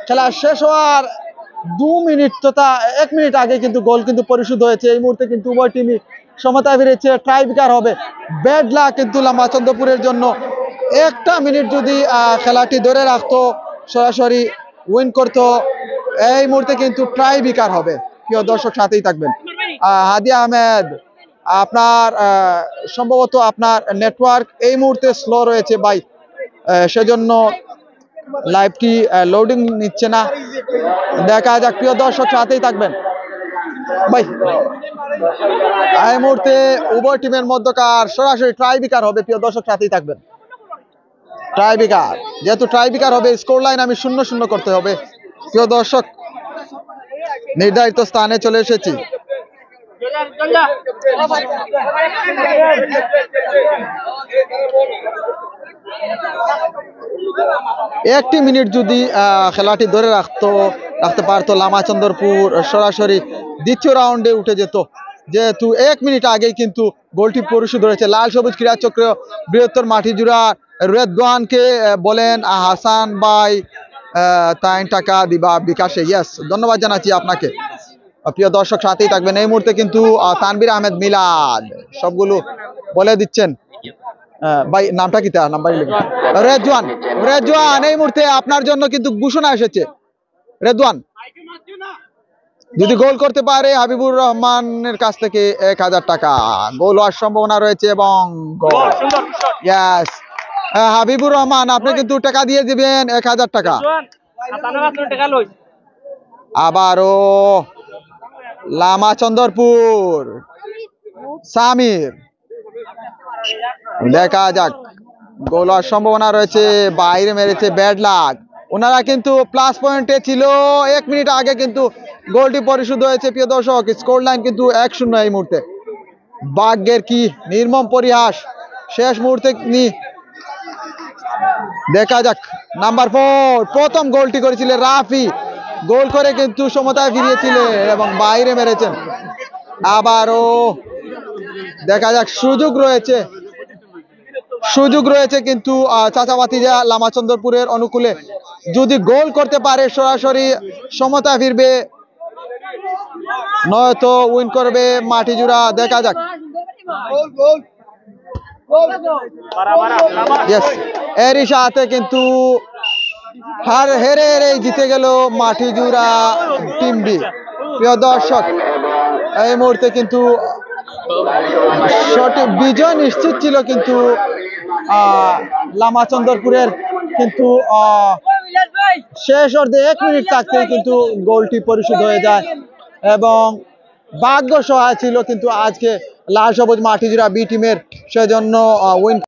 খেলা শেষ হওয়ার 2 মিনিট তথা 1 মিনিট আগে কিন্তু গোল কিন্তু পরিশোধ হয়েছে। এই মুহূর্তে কিন্তু উভয় টিমই সমতা ফিরেছে, ট্রাইব্রেকার হবে। ব্যাড লাক কিন্তু লামাচন্দ্রপুরের জন্য। 1টা মিনিট যদি খেলাটি ধরে রাখতো, সরাসরি উইন করতো, এই মুহূর্তে কিন্তু ট্রাইব্রেকার হবে। প্রিয় দর্শক, সাথেই থাকবেন। হাদিয়া আহমেদ, আপনার সম্ভবত আপনার নেটওয়ার্ক এই মুহূর্তে স্লো রয়েছে ভাই, সেজন্য লাইভটি লোডিং নিচ্ছে না। দেখা যাক, প্রিয় দর্শক সাথেই থাকবেন ভাই। এই মুহূর্তে উভয় টিমের মধ্যকার সরাসরি ট্রাইব্রেকার হবে। প্রিয় দর্শক সাথেই থাকবেন। ট্রাইব্রেকার, যেহেতু ট্রাইব্রেকার হবে, স্কোর লাইন আমি 0-0 করতে হবে। প্রিয় দর্শক, নির্ধারিত স্থানে চলে এসেছি। একটি মিনিট যদি খেলাটি ধরে রাখতে পারতো লামাচন্দ্রপুর, সরাসরি দ্বিতীয় রাউন্ডে উঠে যেত। যেহেতু 1 মিনিট আগেই কিন্তু গোলটি পরিশোধ হয়েছে। লাল সবুজ ক্রীড়া চক্র বৃহত্তর মাটিজুড়া রেদওয়ানকে বলেন হাসান ভাই 3 টাকা দিবা বিকাশে। ইয়েস, ধন্যবাদ জানাচ্ছি আপনাকে। প্রিয় দর্শক সাথেই থাকবেন। এই মুহূর্তে কিন্তু তানভীর আহমেদ মিলাদ সবগুলো বলে দিচ্ছেন। ভাই নামটা কি, তার নাম্বার রেদওয়ান এই মুহূর্তে আপনার জন্য কিন্তু ঘোষণা এসেছে। রেদওয়ান যদি গোল করতে পারে হাবিবুর রহমানের কাছ থেকে 1000 টাকা গোল হওয়ার সম্ভাবনা রয়েছে। এবং গোল, ইয়েস, হাবিবুর রহমান আপনি কিন্তু টাকা দিয়ে দিবেন 1000 টাকা। আবারও লামাচন্দ্রপুর, সামির, দেখা যাক, গোল হওয়ার সম্ভাবনা রয়েছে। বাইরে মেরেছে, ব্যাড লাক। ওনারা কিন্তু প্লাস পয়েন্টে ছিল। 1 মিনিট আগে কিন্তু গোলটি পরিশোধ হয়েছে। প্রিয় দর্শক, স্কোর লাইন কিন্তু 1-0 এই মুহূর্তে। ভাগ্যের কি নির্মম পরিহাস, শেষ মুহূর্তে দেখা যাক। নাম্বার 4 প্রথম গোলটি করেছিলেন রাফি, গোল করে কিন্তু সমতায় ফিরিয়েছিলেন এবং বাইরে মেরেছেন। আবারও দেখা যাক, সুযোগ রয়েছে কিন্তু চাচাবাতিজা লামাচন্দ্রপুরের অনুকূলে। যদি গোল করতে পারে সরাসরি সমতা ফিরবে, নয়তো উইন করবে মাটিজুড়া। দেখা যাক। এরই সাথে কিন্তু হেরে জিতে গেল মাটিজুড়া টিম বি। প্রিয় দর্শক, এই মুহূর্তে কিন্তু সঠিক বিজয় নিশ্চিত ছিল, কিন্তু লামাচন্দ্রপুরের কিন্তু শেষ অর্ধে 1 মিনিট থাকতেই কিন্তু গোলটি পরিশোধ হয়ে যায় এবং ভাগ্য সহায় ছিল কিন্তু আজকে লাল সবুজ মাটিজুড়া বি টিমের, সেজন্য উইন